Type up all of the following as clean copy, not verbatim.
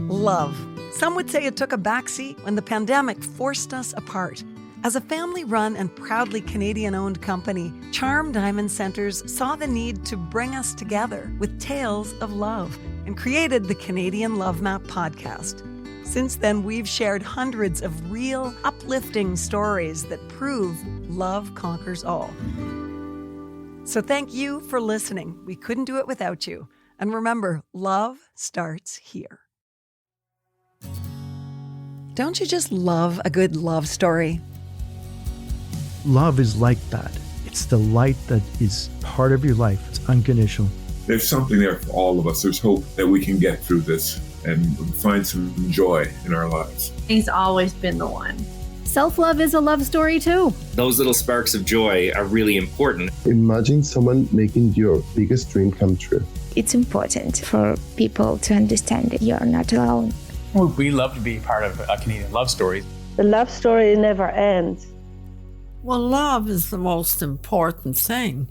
Love. Some would say it took a backseat when the pandemic forced us apart. As a family-run and proudly Canadian-owned company, Charm Diamond Centers saw the need to bring us together with tales of love and created the Canadian Love Map podcast. Since then, we've shared hundreds of real, uplifting stories that prove love conquers all. So thank you for listening. We couldn't do it without you. And remember, love starts here. Don't you just love a good love story? Love is like that. It's the light that is part of your life. It's unconditional. There's something there for all of us. There's hope that we can get through this and find some joy in our lives. He's always been the one. Self-love is a love story too. Those little sparks of joy are really important. Imagine someone making your biggest dream come true. It's important for people to understand that you're not alone. Well, we love to be part of a Canadian love story. The love story never ends. Well, love is the most important thing.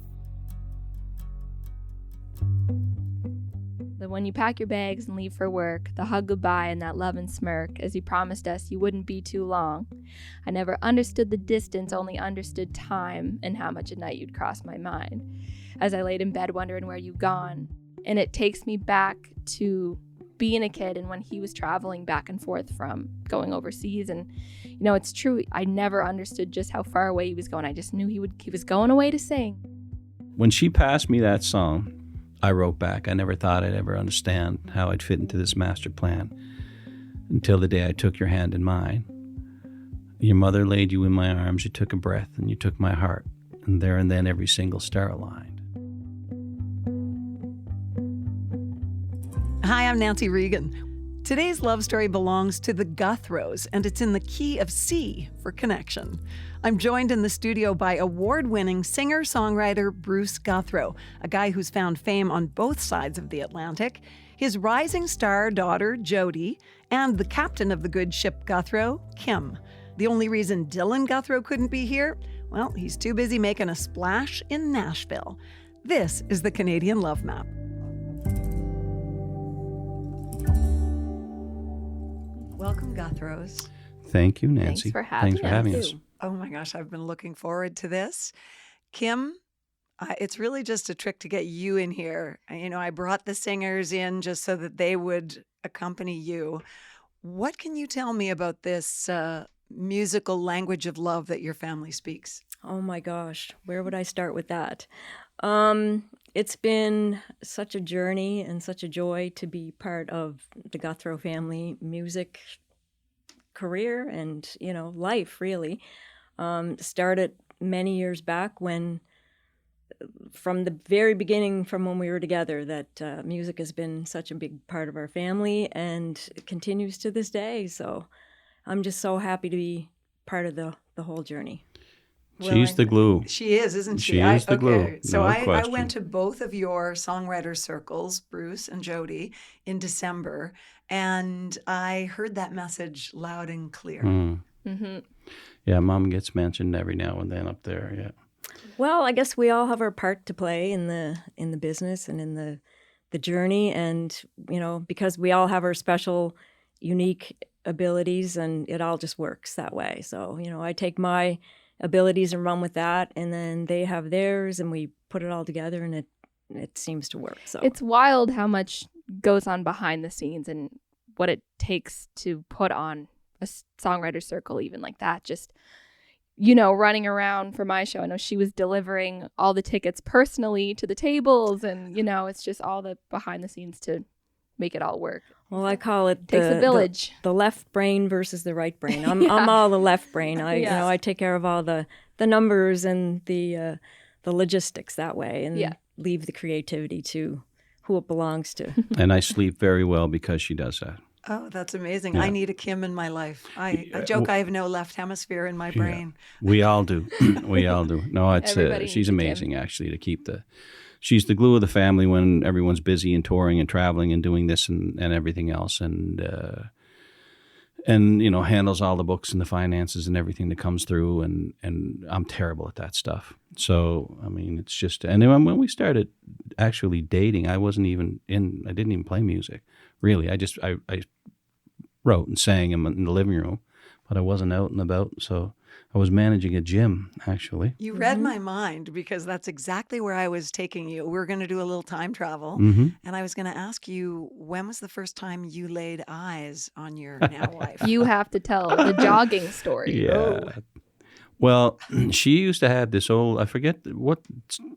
When you pack your bags and leave for work, the hug goodbye and that love and smirk as you promised us you wouldn't be too long. I never understood the distance, only understood time and how much at night you'd cross my mind as I laid in bed wondering where you'd gone. And it takes me back to being a kid and when he was traveling back and forth from going overseas. And, you know, it's true. I never understood just how far away he was going. I just knew he was going away to sing. When she passed me that song, I wrote back, I never thought I'd ever understand how I'd fit into this master plan until the day I took your hand in mine. Your mother laid you in my arms, you took a breath, and you took my heart. And there and then every single star aligned. Hi, I'm Nancy Regan. Today's love story belongs to the Guthros, and it's in the key of C for connection. I'm joined in the studio by award-winning singer-songwriter Bruce Guthro, a guy who's found fame on both sides of the Atlantic, his rising star daughter, Jodi, and the captain of the good ship Guthro, Kim. The only reason Dylan Guthro couldn't be here? Well, he's too busy making a splash in Nashville. This is the Canadian Love Map. Welcome, Guthros. Thank you, Nancy. Thanks for having us. Oh my gosh, I've been looking forward to this. Kim, it's really just a trick to get you in here. You know, I brought the singers in just so that they would accompany you. What can you tell me about this musical language of love that your family speaks? Oh my gosh, where would I start with that? It's been such a journey and such a joy to be part of the Guthro family music career and, you know, life really. Started many years back when, from the very beginning, from when we were together, that music has been such a big part of our family and it continues to this day. So I'm just so happy to be part of the whole journey. She's the glue. She is, isn't she? She is the glue. So No I question. went to both of your songwriter circles, Bruce and Jodi, in December, and I heard that message loud and clear. Mm-hmm. Yeah, Mom gets mentioned every now and then up there, yeah. Well, I guess we all have our part to play in the business and in the journey, and you know, because we all have our special, unique abilities, and it all just works that way. So, you know, I take my abilities and run with that, and then they have theirs, and we put it all together, and it seems to work. So it's wild how much goes on behind the scenes and what it takes to put on a songwriter circle, even like that. Just, you know, running around for my show. I know she was delivering all the tickets personally to the tables, and you know, it's just all the behind the scenes to make it all work. Well, I call it takes a village. The left brain versus the right brain. I'm all the left brain. Yes. You know, I take care of all the numbers and the logistics that way, and leave the creativity to who it belongs to. And I sleep very well because she does that. Oh, that's amazing. Yeah. I need a Kim in my life. I joke I have no left hemisphere in my brain. We all do. We all do. No, it's she's amazing, actually, to keep she's the glue of the family when everyone's busy and touring and traveling and doing this and everything else, and you know, handles all the books and the finances and everything that comes through, and I'm terrible at that stuff. So I mean, it's just, and then when we started actually dating, I didn't even play music really. I wrote and sang them in the living room, but I wasn't out and about, so I was managing a gym, actually. You read my mind, because that's exactly where I was taking you. We're going to do a little time travel, and I was going to ask you, when was the first time you laid eyes on your now wife? You have to tell the jogging story. Yeah. Oh. Well, she used to have this old, I forget, what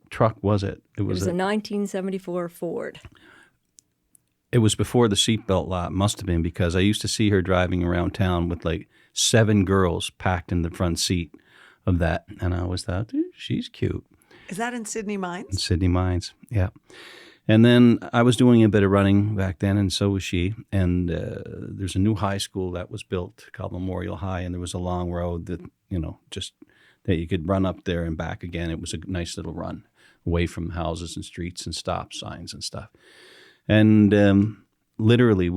truck was it? It was a 1974 Ford. It was before the seatbelt law, must have been, because I used to see her driving around town with like 7 girls packed in the front seat of that. And I always thought, she's cute. Is that in Sydney In Mines? Sydney Mines, yeah. And then I was doing a bit of running back then, and so was she. And there's a new high school that was built called Memorial High, and there was a long road that, just that you could run up there and back again. It was a nice little run away from houses and streets and stop signs and stuff. And literally,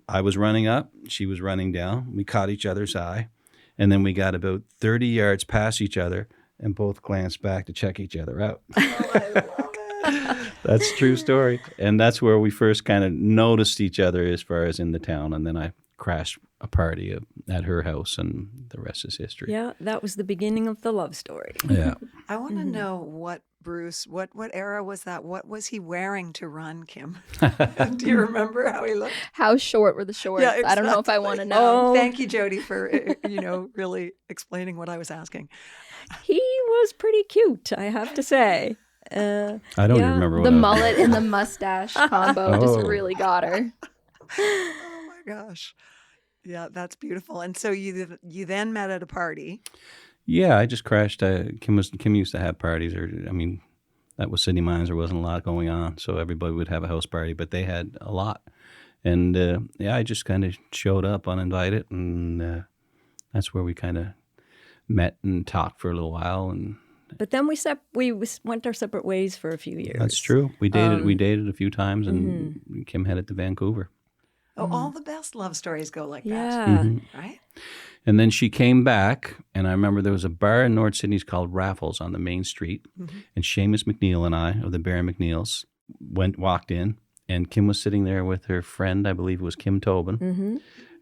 I was running up, she was running down. We caught each other's eye, and then we got about 30 yards past each other and both glanced back to check each other out. Oh, I love it. That's a true story. And that's where we first kind of noticed each other as far as in the town. And then I crashed a party at her house, and the rest is history. Yeah, that was the beginning of the love story. Yeah. I want to know what era was that? What was he wearing to run, Kim? Do you remember how he looked? How short were the shorts? Yeah, I don't know if I want to know. Thank you, Jodi, for really explaining what I was asking. He was pretty cute, I have to say. I don't even remember what the mullet and the mustache combo just really got her. Oh my gosh. Yeah, that's beautiful. And so you then met at a party. Yeah, I just crashed. Kim used to have parties, that was Sydney Mines. There wasn't a lot going on, so everybody would have a house party, but they had a lot. And I just kind of showed up uninvited, and that's where we kind of met and talked for a little while. But then we went our separate ways for a few years. That's true. We dated a few times, and Kim headed to Vancouver. Oh, all the best love stories go like that. Yeah. Right? And then she came back, and I remember there was a bar in North Sydney called Raffles on the main street, and Seamus McNeil and I, of the Barry McNeils, walked in, and Kim was sitting there with her friend, I believe it was Kim Tobin,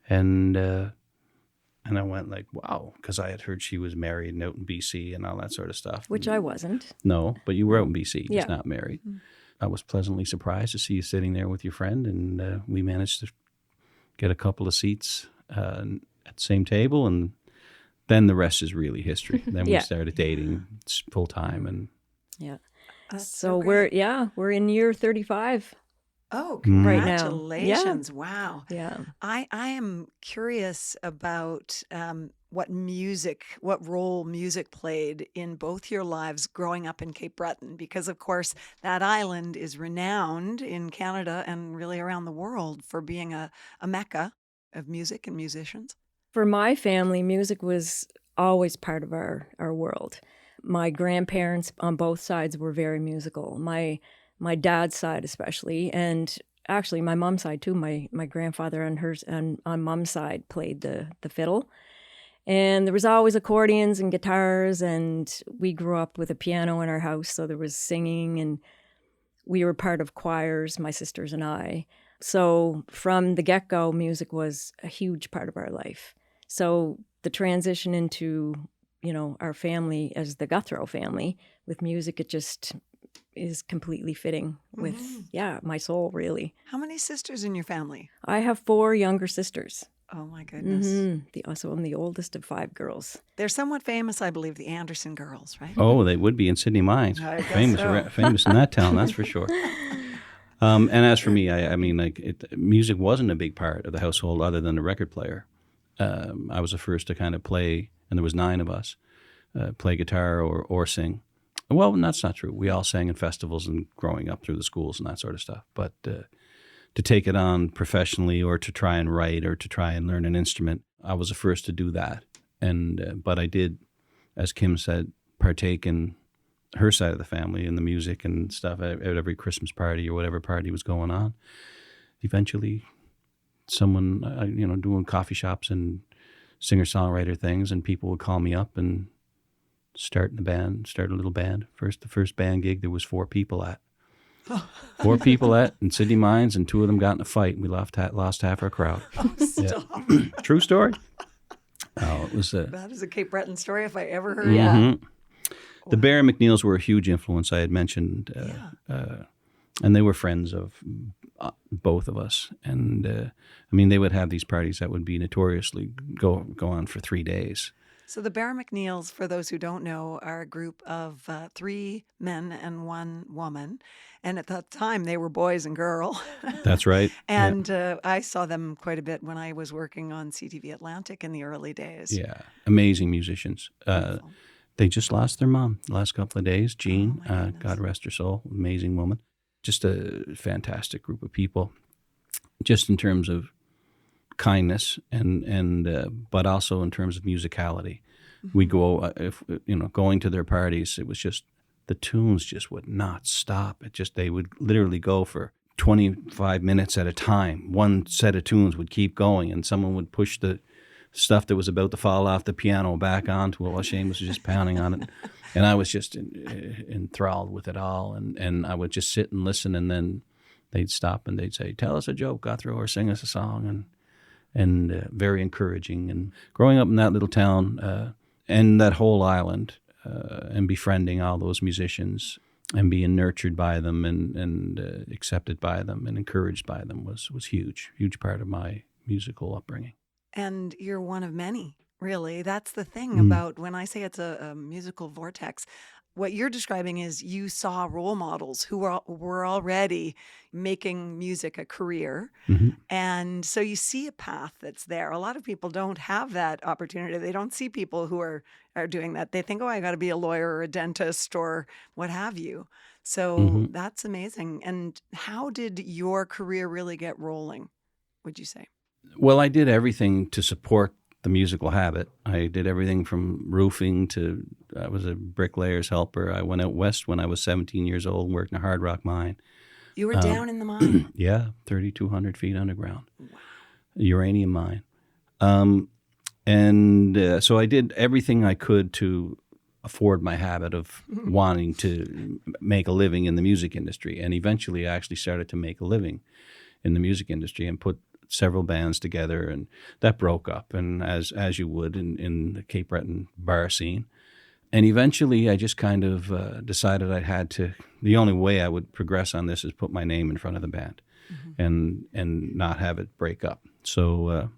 and I went like, wow, because I had heard she was married and out in BC and all that sort of stuff. Which I wasn't. No, but you were out in BC, just Yeah. not married. I was pleasantly surprised to see you sitting there with your friend, and we managed to get a couple of seats at the same table, and then the rest is really history. Then we started dating full time, and so we're in year 35. Oh, right now. congratulations. Wow. Yeah. I am curious about what role music played in both your lives growing up in Cape Breton, because of course that island is renowned in Canada and really around the world for being a mecca of music and musicians. For my family, music was always part of our world. My grandparents on both sides were very musical. My dad's side especially, and actually my mom's side too. My grandfather on mom's side played the fiddle. And there was always accordions and guitars, and we grew up with a piano in our house, so there was singing, and we were part of choirs, my sisters and I. So from the get-go, music was a huge part of our life. So the transition into, our family as the Guthro family with music, it just is completely fitting with, my soul, really. How many sisters in your family? I have 4 younger sisters. Oh, my goodness. So I'm the oldest of 5 girls. They're somewhat famous, I believe, the Anderson girls, right? oh, they would be in Sydney Mines. Famous in that town, that's for sure. And as for me, music wasn't a big part of the household other than the record player. I was the first to kind of play, and there was 9 of us, play guitar or sing. Well, that's not true. We all sang in festivals and growing up through the schools and that sort of stuff. But to take it on professionally, or to try and write, or to try and learn an instrument, I was the first to do that. And but I did, as Kim said, partake in her side of the family and the music and stuff at every Christmas party or whatever party was going on. Eventually, someone, doing coffee shops and singer-songwriter things, and people would call me up and start a little band. The first band gig there was 4 people at. 4 people in Sydney Mines, and 2 of them got in a fight, and we lost half our crowd. Oh, stop. Yeah. True story. Oh, it was That is a Cape Breton story if I ever heard it. The Bear and McNeils were a huge influence, I had mentioned, and they were friends of both of us. And I mean, they would have these parties that would be notoriously go on for 3 days. So the Bear McNeils, for those who don't know, are a group of 3 men and 1 woman. And at that time, they were boys and girl. That's right. And I saw them quite a bit when I was working on CTV Atlantic in the early days. Yeah, amazing musicians. They just lost their mom the last couple of days, Jean, God rest her soul, amazing woman. Just a fantastic group of people, just in terms of kindness and but also in terms of musicality. We go going to their parties, it was just the tunes just would not stop. They would literally go for 25 minutes at a time. One set of tunes would keep going, and someone would push the stuff that was about to fall off the piano back onto it while Shane was just pounding on it. And I was just enthralled with it all. And I would just sit and listen, and then they'd stop and they'd say, "Tell us a joke, Guthro, or sing us a song." And very encouraging. And growing up in that little town and that whole island and befriending all those musicians and being nurtured by them and accepted by them and encouraged by them was huge part of my musical upbringing. And you're one of many, really. That's the thing about when I say it's a musical vortex. What you're describing is you saw role models who were already making music a career. Mm-hmm. And so you see a path that's there. A lot of people don't have that opportunity. They don't see people who are doing that. They think, oh, I got to be a lawyer or a dentist or what have you. So that's amazing. And how did your career really get rolling, would you say? Well, I did everything to support the musical habit. I did everything from roofing to I was a bricklayer's helper. I went out west when I was 17 years old and worked in a hard rock mine. You were down in the mine? Yeah, 3,200 feet underground. Wow. Uranium mine. So I did everything I could to afford my habit of wanting to make a living in the music industry. And eventually I actually started to make a living in the music industry and put several bands together, and that broke up, and as you would in the Cape Breton bar scene. And eventually I just kind of decided the only way I would progress on this is put my name in front of the band and not have it break up. So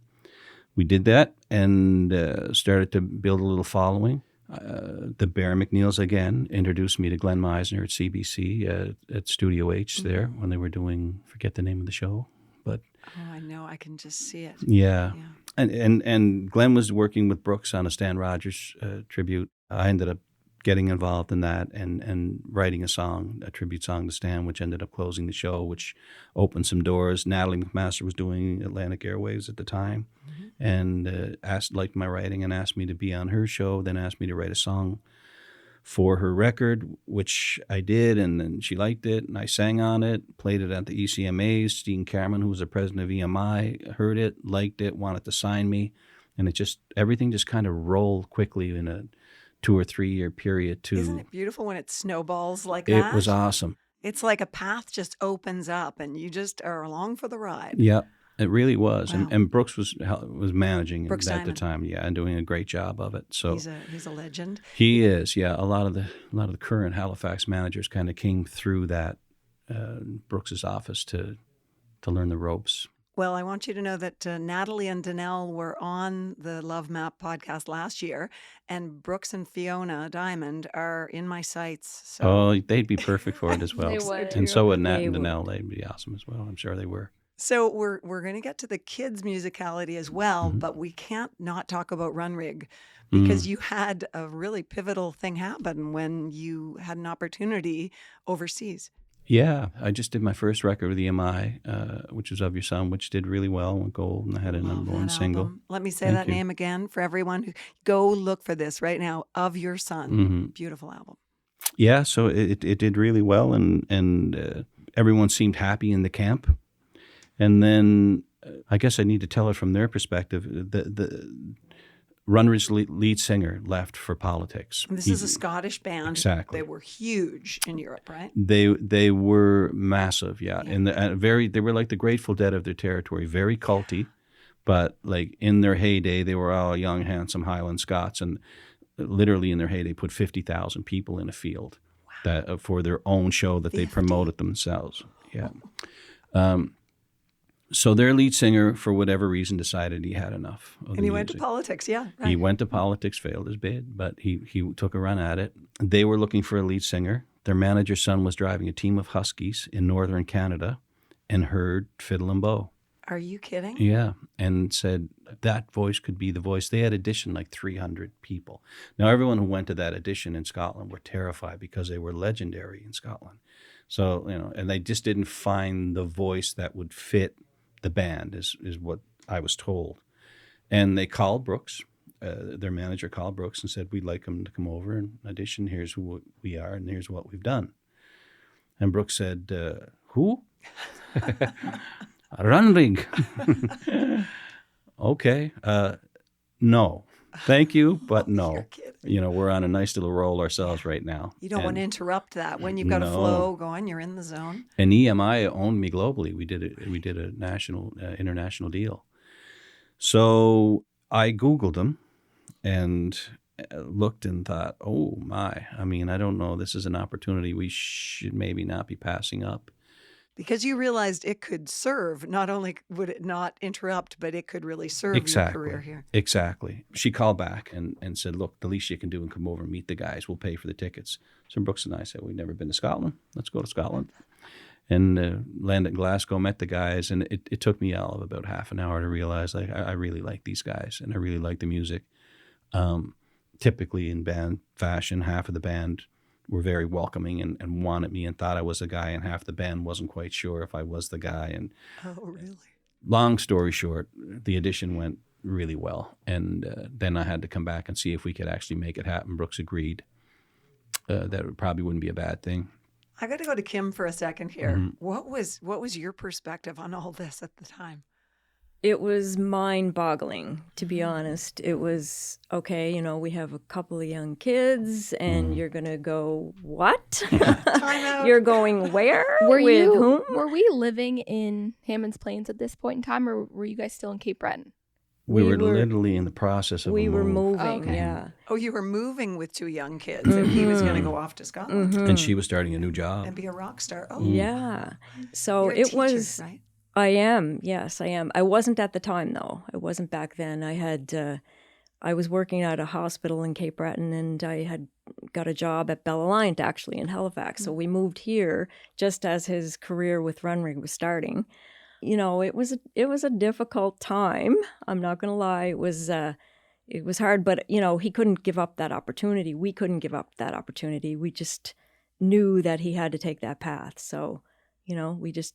we did that and started to build a little following. The Bear McNeils again introduced me to Glenn Meisner at CBC at Studio H there when they were doing, forget the name of the show, but oh, I know. I can just see it. Yeah. And Glenn was working with Brooks on a Stan Rogers tribute. I ended up getting involved in that and writing a tribute song to Stan, which ended up closing the show, which opened some doors. Natalie McMaster was doing Atlantic Airwaves at the time and liked my writing and asked me to be on her show, then asked me to write a song for her record, which I did, and then she liked it, and I sang on it, played it at the ECMAs. Steen Cameron, who was the president of EMI, heard it, liked it, wanted to sign me, and everything just kind of rolled quickly in a 2 or 3 year period. Isn't it beautiful when it snowballs like that? It was awesome. It's like a path just opens up, and you just are along for the ride. Yeah. It really was, Wow. and Brooks was managing Brooks at the Diamond. time, and doing a great job of it. So he's a legend. he is, yeah. A lot of the current Halifax managers kind of came through that Brooks's office to learn the ropes. Well, I want you to know that Natalie and Danelle were on the Love Map podcast last year, and Brooks and Fiona Diamond are in my sights. So. Oh, they'd be perfect for it as well. They would. And so would Nat They and would. Danelle. They'd be awesome as well. I'm sure they were. So we're going to get to the kids' musicality as well, but we can't not talk about Run Rig because you had a really pivotal thing happen when you had an opportunity overseas. Yeah, I just did my first record with EMI, which was Of Your Son, which did really well, went gold, and I had a number one single. Album. Let me say Thank that you. name again for everyone. Go look for this right now. Of Your Son. Beautiful album. Yeah, so it did really well, and everyone seemed happy in the camp. And then I guess I need to tell it from their perspective. The Runridge's lead singer left for politics. And this is a Scottish band. Exactly. They were huge in Europe, right? They were massive, yeah. And they were like the Grateful Dead of their territory, very culty, but like in their heyday, they were all young, handsome Highland Scots, and literally in their heyday put 50,000 people in a field that for their own show that they promoted themselves. Yeah. So their lead singer, for whatever reason, decided he had enough of And he went to politics, yeah. Right. He went to politics, failed his bid, but he took a run at it. They were looking for a lead singer. Their manager's son was driving a team of Huskies in northern Canada and heard fiddle and bow. Are you kidding? Yeah, and said that voice could be the voice. They had auditioned like 300 people. Now, everyone who went to that audition in Scotland were terrified because they were legendary in Scotland. So, and they just didn't find the voice that would fit the band is what I was told. And they called Brooks, their manager called Brooks and said, we'd like him to come over and audition. Here's who we are and here's what we've done. And Brooks said, who? Runrig. Okay. No. Thank you, but no. We're on a nice little roll ourselves right now. You don't want to interrupt that when you've got a flow going. You're in the zone. And EMI owned me globally. We did a national, international deal. So I Googled them and looked and thought, oh my! I mean, I don't know. This is an opportunity we should maybe not be passing up. Because you realized it could serve, not only would it not interrupt, but it could really serve your career here. Exactly. She called back and said, look, the least you can do and come over and meet the guys. We'll pay for the tickets. So Brooks and I said, we've never been to Scotland. Let's go to Scotland. And landed in Glasgow, met the guys. And it took me all of about half an hour to realize like I really like these guys and I really like the music. Typically in band fashion, half of the band were very welcoming and wanted me and thought I was the guy, and half the band wasn't quite sure if I was the guy. And oh, really? Long story short, the audition went really well, and then I had to come back and see if we could actually make it happen. Brooks agreed. That probably wouldn't be a bad thing. I got to go to Kim for a second here. Mm-hmm. What was your perspective on all this at the time? It was mind-boggling, to be honest. It was, okay, we have a couple of young kids, and you're going to go, what? Time out. You're going where? With whom? Were we living in Hammonds Plains at this point in time, or were you guys still in Cape Breton? We were literally in the process of We were moving, okay. Yeah. Oh, you were moving with two young kids, and he was going to go off to Scotland. And she was starting a new job. And be a rock star. Oh. Yeah. So You're a it teacher, was... right? I am. Yes, I am. I wasn't at the time, though. I wasn't back then. I was working at a hospital in Cape Breton, and I had got a job at Bell Alliant, actually, in Halifax. So we moved here just as his career with Runrig was starting. It was a difficult time. I'm not going to lie. It was hard, but, he couldn't give up that opportunity. We couldn't give up that opportunity. We just knew that he had to take that path. So, we just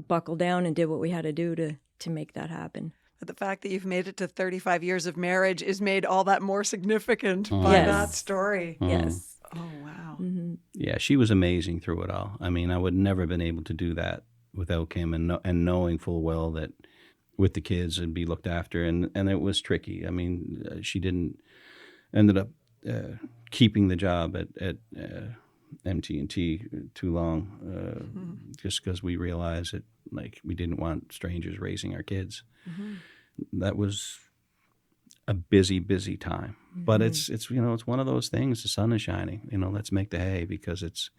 buckled down and did what we had to do to make that happen. But the fact that you've made it to 35 years of marriage is made all that more significant by that story. Yes. Oh, wow. Mm-hmm. Yeah, she was amazing through it all. I mean, I would never have been able to do that without Kim and knowing full well that with the kids and be looked after. And it was tricky. I mean, she ended up keeping the job at MT&T too long, just because we realized that we didn't want strangers raising our kids. Mm-hmm. That was a busy time, but it's one of those things. The sun is shining. Let's make the hay, because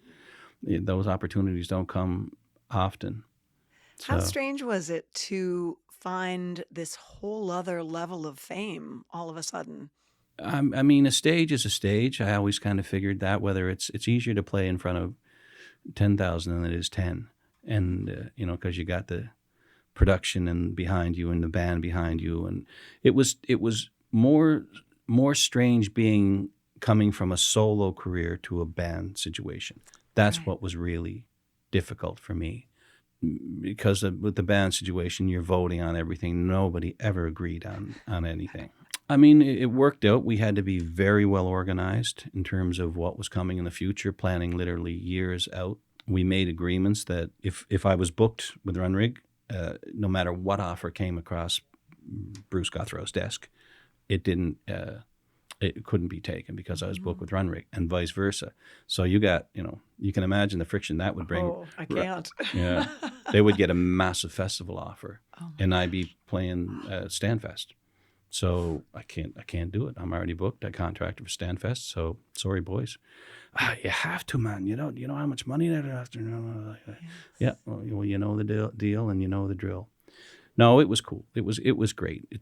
those opportunities don't come often. How strange was it to find this whole other level of fame all of a sudden? I mean, a stage is a stage. I always kind of figured that, whether it's easier to play in front of 10,000 than it is 10. And, because you got the production and behind you and the band behind you. And it was more strange coming from a solo career to a band situation. That's what was really difficult for me. Because with the band situation, you're voting on everything. Nobody ever agreed on anything. I mean, it worked out. We had to be very well organized in terms of what was coming in the future, planning literally years out. We made agreements that if I was booked with Runrig, no matter what offer came across Bruce Guthro's desk, it didn't. It couldn't be taken because I was booked with Runrig, and vice versa. So you got, you can imagine the friction that would bring. Oh, I can't. Yeah, they would get a massive festival offer, and I'd be playing Stanfest. So I can't do it. I'm already booked. I contracted for Stanfest. So sorry, boys. You have to, man. You know how much money they're after. Yeah. Well, you know the deal, and you know the drill. No, it was cool. It was great.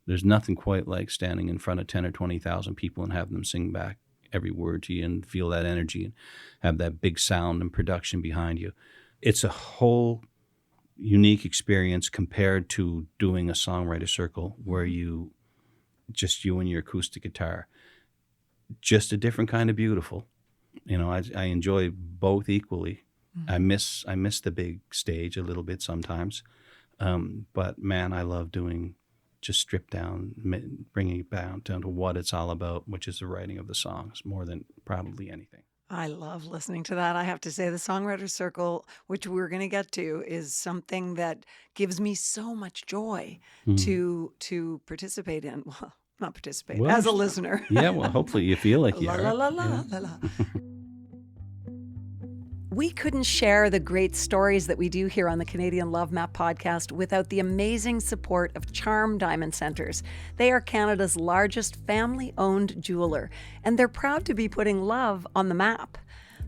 There's nothing quite like standing in front of 10 or 20,000 people and having them sing back every word to you and feel that energy and have that big sound and production behind you. It's a whole unique experience compared to doing a songwriter circle where you and your acoustic guitar. Just a different kind of beautiful. I enjoy both equally. Mm-hmm. I miss the big stage a little bit sometimes. But man, I love doing just stripped down, bringing it down to what it's all about, which is the writing of the songs more than probably anything. I love listening to that. I have to say the Songwriter Circle, which we're going to get to, is something that gives me so much joy to participate in. Well, not participate, as a listener. Yeah, well, hopefully you feel like you are. La, la, la, la, la. We couldn't share the great stories that we do here on the Canadian Love Map podcast without the amazing support of Charm Diamond Centers. They are Canada's largest family-owned jeweler, and they're proud to be putting love on the map.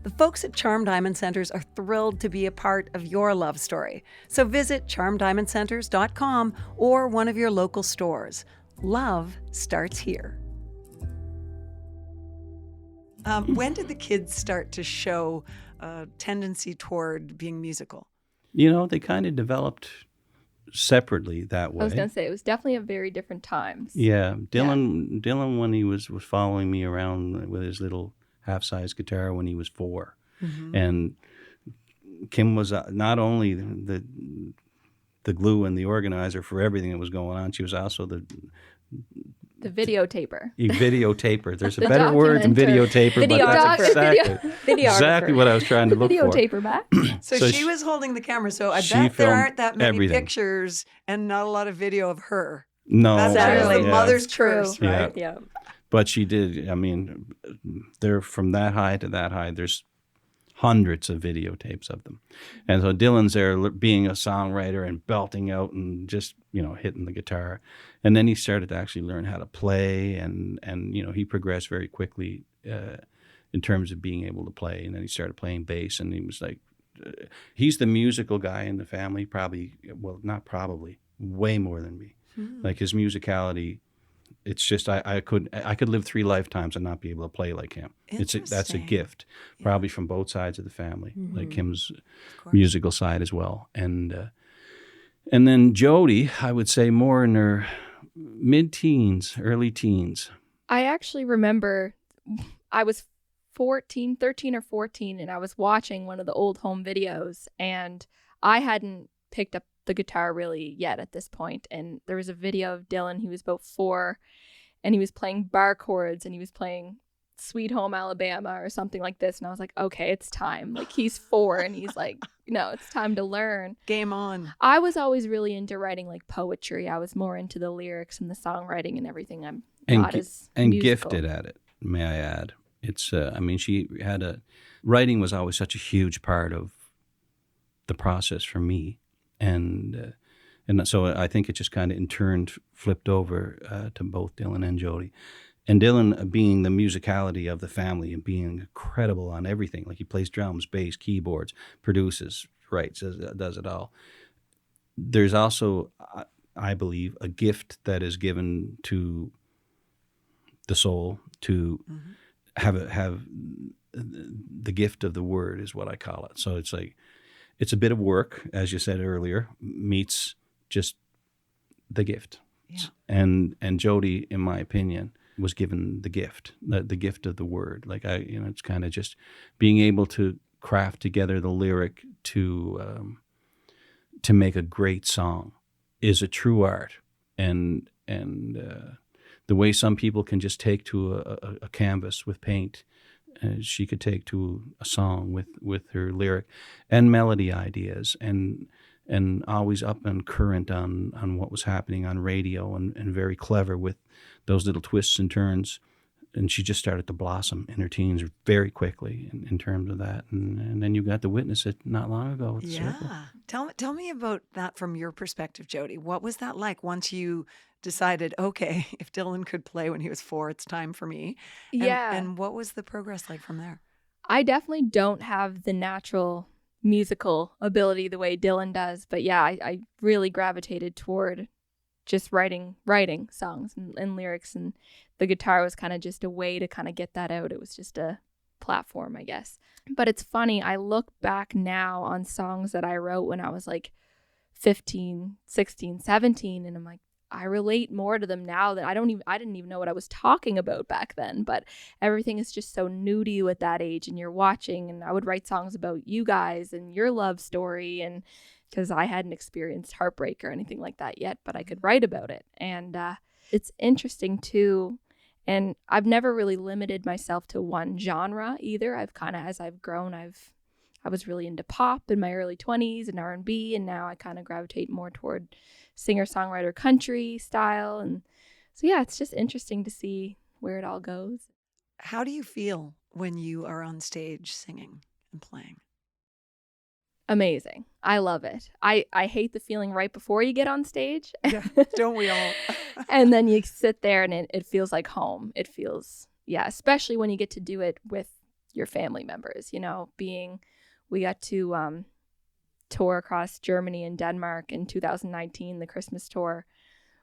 The folks at Charm Diamond Centers are thrilled to be a part of your love story. So visit charmdiamondcenters.com or one of your local stores. Love starts here. When did the kids start to show a tendency toward being musical? They kind of developed separately that way. I was going to say, it was definitely a very different times. Yeah. Dylan, when he was following me around with his little half-size guitar when he was 4. Mm-hmm. And Kim was not only the glue and the organizer for everything that was going on, she was also the videotaper. Videotaper. There's a better word than videotaper, but that's exactly what I was trying to look for. Videotaper back. So she was holding the camera, so I bet there aren't that many pictures and not a lot of video of her. No. That's really mother's curse, right? Yeah. But she did, they're from that high to that high. There's hundreds of videotapes of them. And so Dylan's there being a songwriter and belting out and just, hitting the guitar. And then he started to actually learn how to play and he progressed very quickly in terms of being able to play. And then he started playing bass and he was like, he's the musical guy in the family, way more than me. Mm-hmm. Like his musicality, it's just I could live 3 lifetimes and not be able to play like him. That's a gift, probably from both sides of the family, like Kim's musical side as well. And then Jodi, I would say more in her mid-teens, early teens. I actually remember I was 13 or 14, and I was watching one of the old home videos, and I hadn't picked up the guitar really yet at this point. And there was a video of Dylan. He was about 4, and he was playing bar chords, and he was playing Sweet Home Alabama or something like this. And I was like, okay, it's time. Like, he's 4, and he's like, it's time to learn. Game on. I was always really into writing like poetry. I was more into the lyrics and the songwriting and everything. I'm not as musical. Gifted at it, may I add. It's, she had writing was always such a huge part of the process for me. And so I think it just kind of in turn flipped over to both Dylan and Jodi. And Dylan being the musicality of the family and being incredible on everything. Like he plays drums, bass, keyboards, produces, writes, does it all. There's also, I believe, a gift that is given to the soul to have the gift of the word is what I call it. So it's like, it's a bit of work, as you said earlier, meets just the gift. Yeah. And Jodi, in my opinion, was given the gift of the word. Like it's kind of just being able to craft together the lyric to make a great song is a true art. And the way some people can just take to a canvas with paint, she could take to a song with her lyric and melody ideas and and always up and current on what was happening on radio, and very clever with those little twists and turns. And she just started to blossom in her teens very quickly in terms of that. And then you got to witness it not long ago with the circle. Tell me about that from your perspective, Jodi. What was that like once you decided, okay, if Dylan could play when he was 4, it's time for me? And what was the progress like from there? I definitely don't have the natural musical ability the way Dylan does. But yeah, I really gravitated toward just writing songs and lyrics, and the guitar was kind of just a way to kind of get that out. It was just a platform, I guess. But it's funny, I look back now on songs that I wrote when I was like 15, 16, 17, and I'm like, I relate more to them now than I didn't even know what I was talking about back then. But everything is just so new to you at that age, and you're watching, and I would write songs about you guys and your love story, and because I hadn't experienced heartbreak or anything like that yet, but I could write about it. And it's interesting too. And I've never really limited myself to one genre either. I've kind of, as I've grown, I was really into pop in my early 20s and R&B, and now I kind of gravitate more toward singer-songwriter country style. And so, yeah, it's just interesting to see where it all goes. How do you feel when you are on stage singing and playing? Amazing. I love it. I hate the feeling right before you get on stage. Yeah, don't we all? And then you sit there and it feels like home. It feels, especially when you get to do it with your family members, we got to tour across Germany and Denmark in 2019, the Christmas tour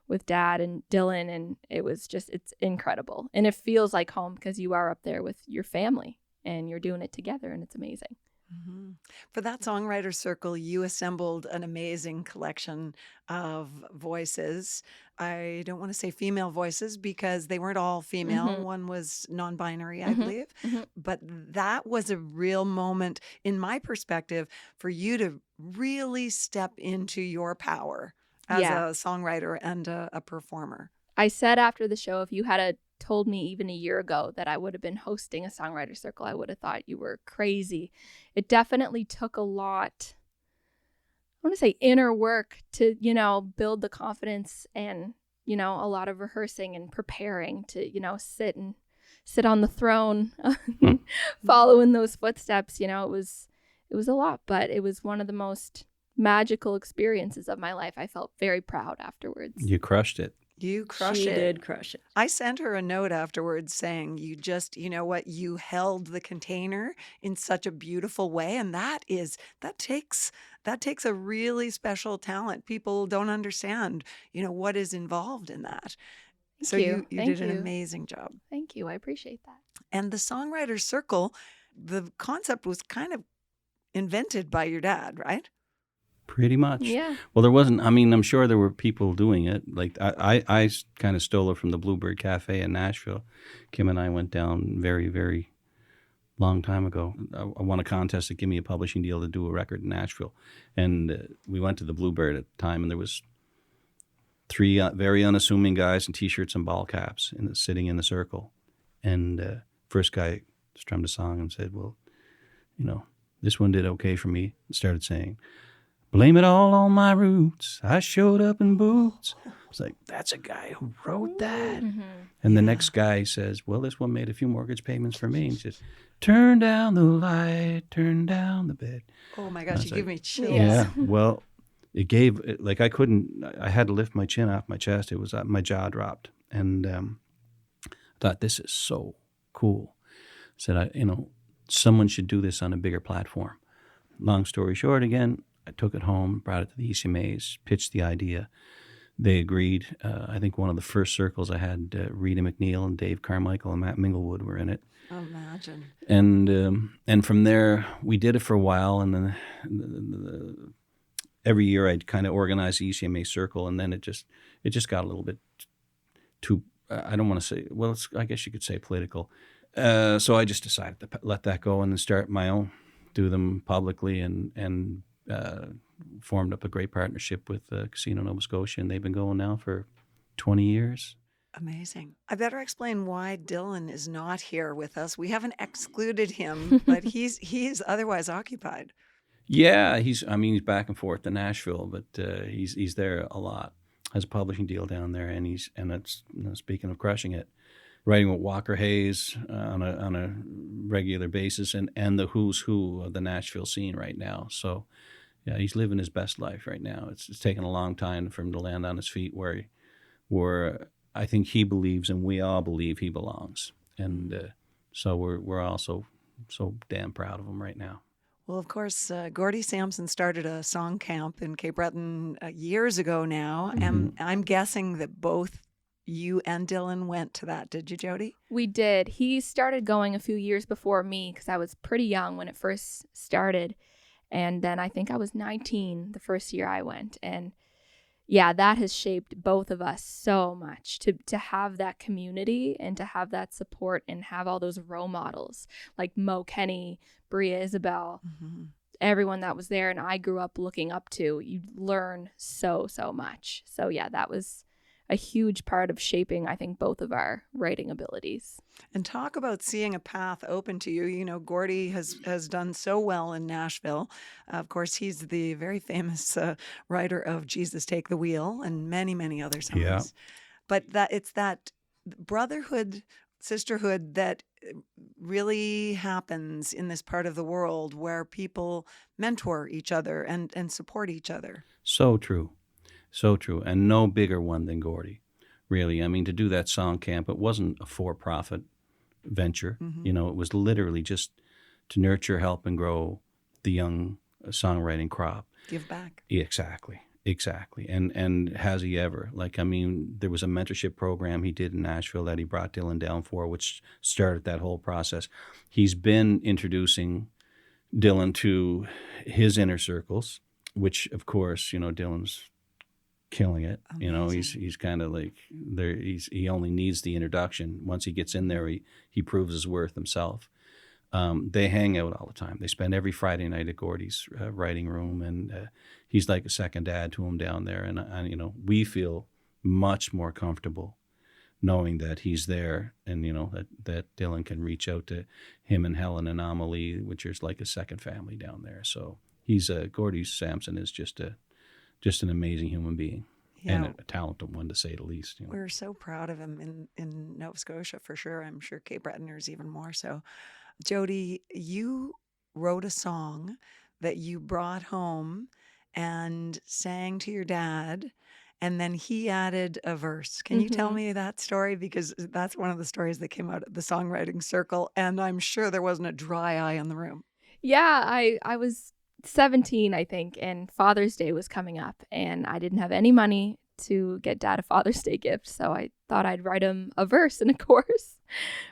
with Dad and Dylan. And it's incredible. And it feels like home because you are up there with your family and you're doing it together, and it's amazing. Mm-hmm. For that songwriter circle, you assembled an amazing collection of voices. I don't want to say female voices because they weren't all female. Mm-hmm. One was non-binary, I believe. Mm-hmm. But that was a real moment, in my perspective, for you to really step into your power as a songwriter and a performer. I said after the show, if you had told me even a year ago that I would have been hosting a songwriter circle, I would have thought you were crazy. It definitely took a lot, I want to say inner work to, build the confidence and, a lot of rehearsing and preparing to, sit on the throne, following those footsteps. It was a lot, but it was one of the most magical experiences of my life. I felt very proud afterwards. You crushed it. You crushed it. She did crush it. I sent her a note afterwards saying, you just, you held the container in such a beautiful way. And that takes a really special talent. People don't understand, what is involved in that. So you did an amazing job. Thank you. I appreciate that. And the songwriter circle, the concept was kind of invented by your dad, right? Pretty much. Yeah. Well, there wasn't, I'm sure there were people doing it. Like I kind of stole it from the Bluebird Cafe in Nashville. Kim and I went down very, very long time ago. I won a contest to give me a publishing deal to do a record in Nashville. And we went to the Bluebird at the time, and there was 3 very unassuming guys in T-shirts and ball caps sitting in the circle. And first guy strummed a song and said, well, this one did okay for me. And started saying, blame it all on my roots. I showed up in boots. I was like, that's a guy who wrote that. Mm-hmm. And the next guy says, well, this one made a few mortgage payments for me. And he says, turn down the light, turn down the bed. Oh my gosh, you give me chills. Yeah, well, it gave, like I had to lift my chin off my chest. It was, my jaw dropped. And I thought, this is so cool. I said, someone should do this on a bigger platform. Long story short, again, I took it home, brought it to the ECMAs, pitched the idea. They agreed. I think one of the first circles I had Rita McNeil and Dave Carmichael and Matt Minglewood were in it. Imagine. And from there, we did it for a while, and then every year I'd kind of organize the ECMA circle, and then it just got a little bit too. I don't want to say. Well, I guess you could say political. So I just decided to let that go and then start my own, do them publicly, and formed up a great partnership with Casino Nova Scotia, and they've been going now for 20 years. Amazing. I better explain why Dylan is not here with us. We haven't excluded him, but he's otherwise occupied. Yeah, he's back and forth to Nashville, but he's there a lot. Has a publishing deal down there, and it's speaking of crushing it, writing with Walker Hayes on a regular basis, and the who's who of the Nashville scene right now. So yeah, he's living his best life right now. It's taken a long time for him to land on his feet where I think he believes and we all believe he belongs, and so we're also so damn proud of him right now. Well, of course, Gordy Sampson started a song camp in Cape Breton years ago now, and I'm guessing that both you and Dylan went to that. Did you, Jodi? We did. He started going a few years before me because I was pretty young when it first started, and then I think I was 19 the first year I went, and yeah, that has shaped both of us so much to have that community and to have that support and have all those role models like Mo Kenny, Bria Isabel, everyone that was there and I grew up looking up to. You learn so much. So yeah, that was a huge part of shaping, I think, both of our writing abilities. And talk about seeing a path open to you. You know, Gordy has done so well in Nashville. Of course, he's the very famous writer of Jesus Take the Wheel and many, many other songs. Yeah. But it's that brotherhood, sisterhood that really happens in this part of the world where people mentor each other and support each other. So true. So true. And no bigger one than Gordy, really. I mean, to do that song camp, it wasn't a for-profit venture. You know, it was literally just to nurture, help, and grow the young songwriting crop. Give back. Exactly. And has he ever? Like, I mean, there was a mentorship program he did in Nashville that he brought Dylan down for, which started that whole process. He's been introducing Dylan to his inner circles, which, of course, you know, Dylan's killing it. Amazing. You know, he's kind of like there. He only needs the introduction. Once he gets in there, he proves his worth himself. They hang out all the time. They spend every Friday night at Gordy's writing room, and he's like a second dad to him down there. And you know, we feel much more comfortable knowing that he's there, and you know that Dylan can reach out to him and Helen and Amelie, which is like a second family down there. So he's Gordy Sampson is just an amazing human being, and a talented one, to say the least. You know. We're so proud of him in Nova Scotia, for sure. I'm sure Cape Bretoners even more so. Jodi, you wrote a song that you brought home and sang to your dad, and then he added a verse. Can you tell me that story? Because that's one of the stories that came out of the songwriting circle, and I'm sure there wasn't a dry eye in the room. Yeah, I was 17, I think, and Father's Day was coming up, and I didn't have any money to get Dad a Father's Day gift, so I thought I'd write him a verse and a chorus,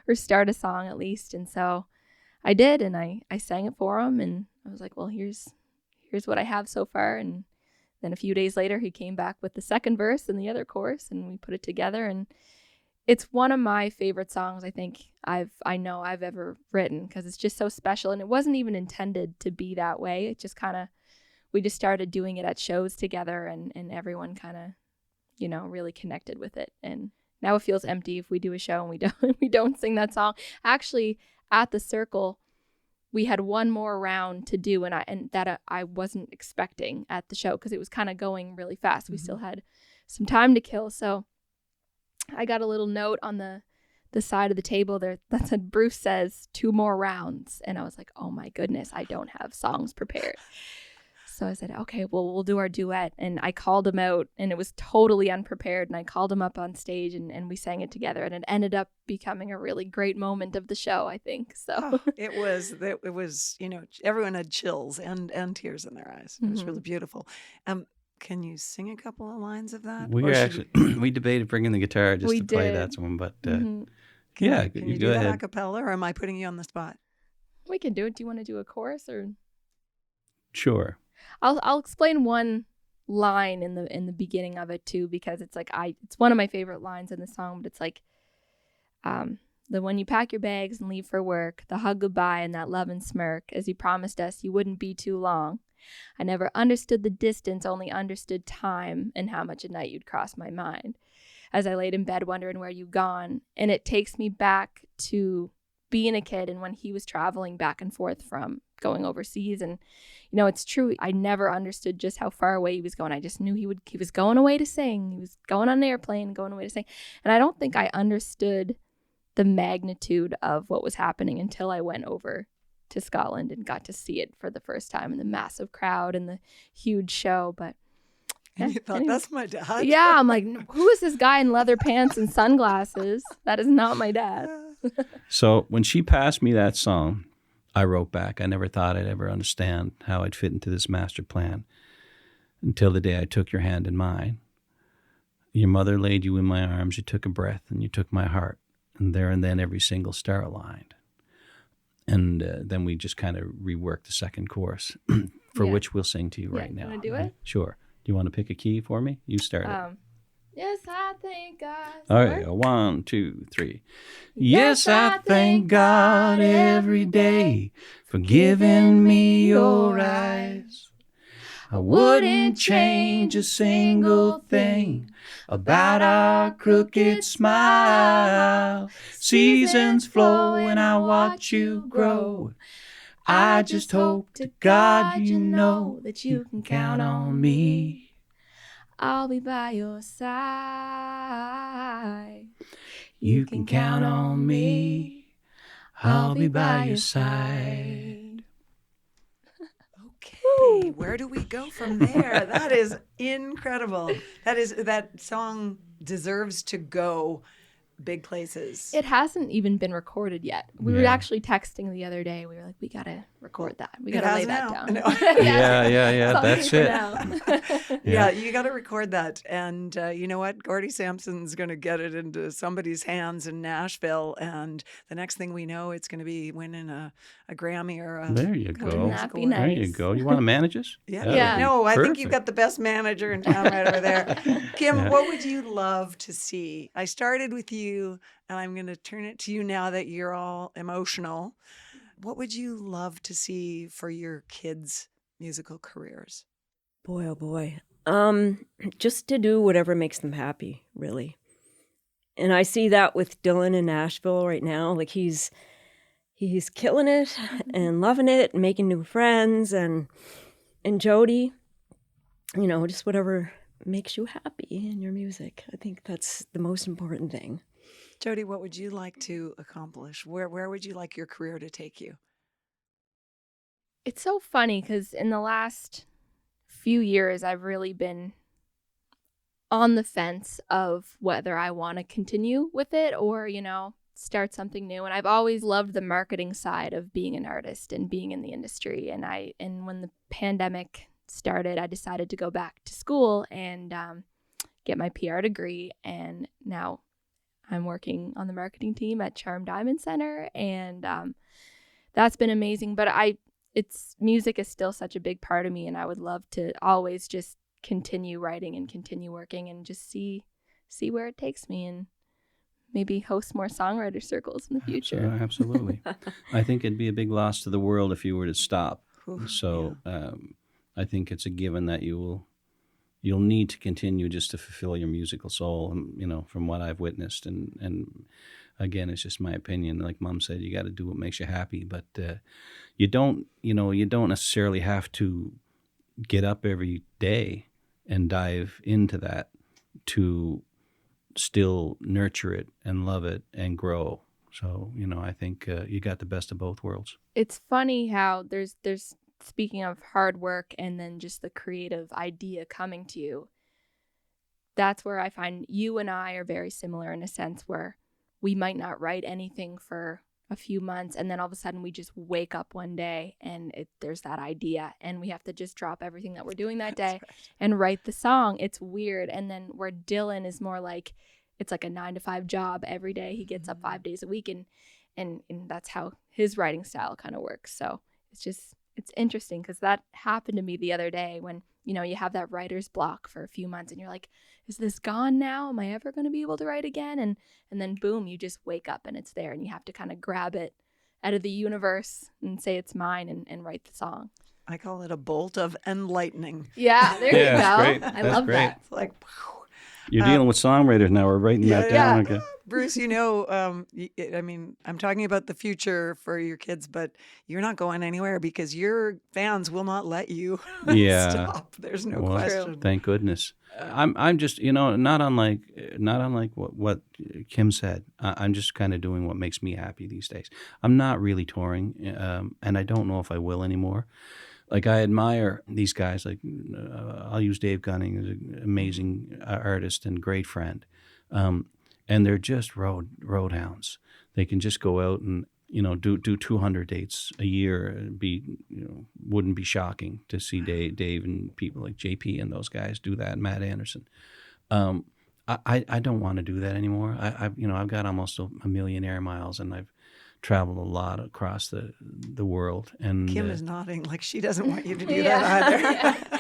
or start a song at least. And so I did, and I sang it for him, and I was like, well, here's what I have so far. And then a few days later, he came back with the second verse and the other chorus, and we put it together, and it's one of my favorite songs I think I know I've ever written, because it's just so special, and it wasn't even intended to be that way. It just kind of, we just started doing it at shows together, and everyone kind of, you know, really connected with it. And now it feels empty if we do a show and we don't sing that song. Actually, at the Circle, we had one more round to do, and that I wasn't expecting at the show, because it was kind of going really fast. We still had some time to kill, so I got a little note on the side of the table there that said, Bruce says 2 more rounds. And I was like, oh my goodness, I don't have songs prepared. So I said, okay, well, we'll do our duet. And I called him out, and it was totally unprepared. And I called him up on stage, and we sang it together. And it ended up becoming a really great moment of the show, I think. So it was, you know, everyone had chills and tears in their eyes. It was really beautiful. Can you sing a couple of lines of that? We actually we debated bringing the guitar just to play that one, but can you do that a cappella, or am I putting you on the spot? We can do it. Do you want to do a chorus, or? Sure. I'll explain one line in the beginning of it too, because it's like it's one of my favorite lines in the song. But it's like, the when you pack your bags and leave for work, the hug goodbye and that love and smirk, as you promised us you wouldn't be too long. I never understood the distance, only understood time and how much at night you'd cross my mind, as I laid in bed wondering where you'd gone. And it takes me back to being a kid and when he was traveling back and forth from going overseas. And, you know, it's true. I never understood just how far away he was going. I just knew he was going away to sing. He was going on an airplane, going away to sing. And I don't think I understood the magnitude of what was happening until I went over to Scotland and got to see it for the first time in the massive crowd and the huge show. But and you thought, that's my dad? Yeah, I'm like, who is this guy in leather pants and sunglasses? That is not my dad. So when she passed me that song, I wrote back, I never thought I'd ever understand how I'd fit into this master plan until the day I took your hand in mine. Your mother laid you in my arms, you took a breath, and you took my heart. And there and then every single star aligned. And then we just kind of reworked the second chorus, for which we'll sing to you right now. Want to do it? Sure. Do you want to pick a key for me? You start it. Yes, I thank God. All right, 1, 2, 3. Yes, I thank God every day for giving me your eyes. I wouldn't change a single thing about our crooked smile. Seasons flow and I watch you grow. I just hope to God you know that you can count on me. I'll be by your side. You can count on me. I'll be by your side. Okay, where do we go from there? That is incredible. That song deserves to go big places. It hasn't even been recorded yet. We were actually texting the other day. We were like, we got to record that. We got to lay that down. Yeah. That's it. Yeah, you got to record that. And you know what? Gordy Sampson's going to get it into somebody's hands in Nashville. And the next thing we know, it's going to be winning a Grammy or a... There you go. Wouldn't that be nice? There you go. You want to manage us? Yeah. No, I think you've got the best manager in town right over there. Kim, what would you love to see? I started with you, and I'm going to turn it to you now that you're all emotional. What would you love to see for your kids' musical careers? Boy, oh boy. Just to do whatever makes them happy, really. And I see that with Dylan in Nashville right now. Like he's killing it and loving it and making new friends, and Jodi, you know, just whatever makes you happy in your music. I think that's the most important thing. Jodi, what would you like to accomplish? Where would you like your career to take you? It's so funny because in the last few years, I've really been on the fence of whether I want to continue with it or, you know, start something new. And I've always loved the marketing side of being an artist and being in the industry. And when the pandemic started, I decided to go back to school and get my PR degree. And now I'm working on the marketing team at Charm Diamond Center, and that's been amazing. But music is still such a big part of me, and I would love to always just continue writing and continue working and just see where it takes me, and maybe host more songwriter circles in the future. Absolutely. I think it'd be a big loss to the world if you were to stop. So I think it's a given that you'll need to continue just to fulfill your musical soul, you know, from what I've witnessed. And again, it's just my opinion. Like Mom said, you got to do what makes you happy, but you don't necessarily have to get up every day and dive into that to still nurture it and love it and grow. So, you know, I think you got the best of both worlds. It's funny how there's speaking of hard work and then just the creative idea coming to you, that's where I find you and I are very similar in a sense where we might not write anything for a few months and then all of a sudden we just wake up one day and there's that idea and we have to just drop everything that we're doing that day and write the song. It's weird. And then where Dylan is more like, it's like a 9-to-5 job every day. He gets up 5 days a week and that's how his writing style kind of works. So it's interesting because that happened to me the other day when, you know, you have that writer's block for a few months and you're like, is this gone now? Am I ever going to be able to write again? And then boom, you just wake up and it's there and you have to kind of grab it out of the universe and say it's mine and write the song. I call it a bolt of enlightening. Yeah, there you go. Great. I love that. It's like, you're dealing with songwriters now. We're writing that down. Okay. Bruce, I mean, I'm talking about the future for your kids, but you're not going anywhere because your fans will not let you stop. There's no question. Thank goodness. I'm just, not unlike what Kim said. I'm just kind of doing what makes me happy these days. I'm not really touring, and I don't know if I will anymore. Like, I admire these guys. Like, I'll use Dave Gunning, who's an amazing artist and great friend. And they're just roadhounds. They can just go out and, do 200 dates a year. Wouldn't be shocking to see Dave and people like JP and those guys do that, Matt Anderson. I don't want to do that anymore. I've got almost a million air miles, and I've traveled a lot across the world. And Kim is nodding like she doesn't want you to do that either.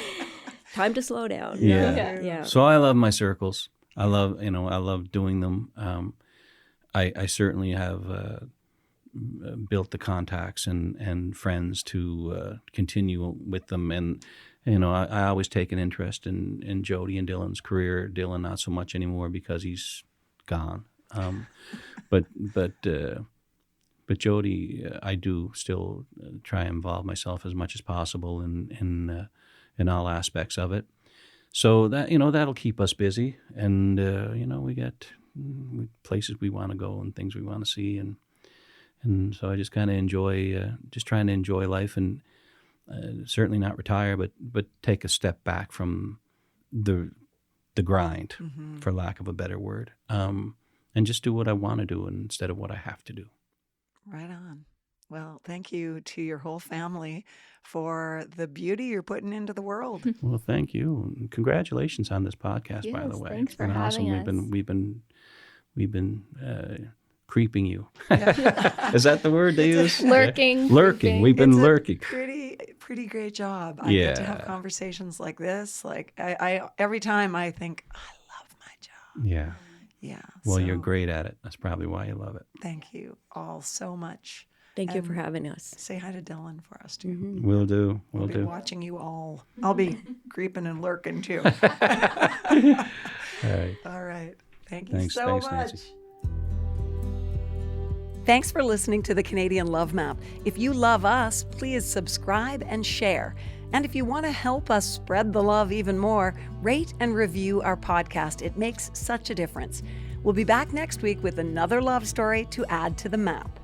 Time to slow down. Yeah. So I love my circles. I love doing them. I certainly have built the contacts and friends to continue with them. And, I always take an interest in Jodi and Dylan's career. Dylan, not so much anymore because he's gone. But Jodi, I do still try and involve myself as much as possible in all aspects of it. So that that'll keep us busy, and we get places we want to go and things we want to see, and so I just kind of enjoy just trying to enjoy life, and certainly not retire, but take a step back from the grind, for lack of a better word, and just do what I want to do instead of what I have to do. Right on. Well, thank you to your whole family for the beauty you're putting into the world. Well, thank you. And congratulations on this podcast, by the way. Thanks for having awesome. us. We've been creeping you. Is that the word they use? Lurking. Lurking. We've been lurking. Pretty great job. I get to have conversations like this. Like I every time I think, I love my job. Yeah. Yeah. Well, you're great at it. That's probably why you love it. Thank you all so much. Thank you for having us. Say hi to Dylan for us, too. Will do. We'll be watching you all. I'll be creeping and lurking, too. All right. Thank you so much. Nancy. Thanks for listening to the Canadian Love Map. If you love us, please subscribe and share. And if you want to help us spread the love even more, rate and review our podcast. It makes such a difference. We'll be back next week with another love story to add to the map.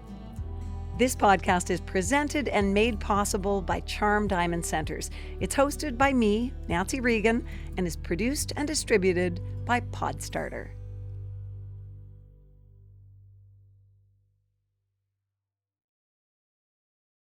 This podcast is presented and made possible by Charm Diamond Centers. It's hosted by me, Nancy Regan, and is produced and distributed by Podstarter.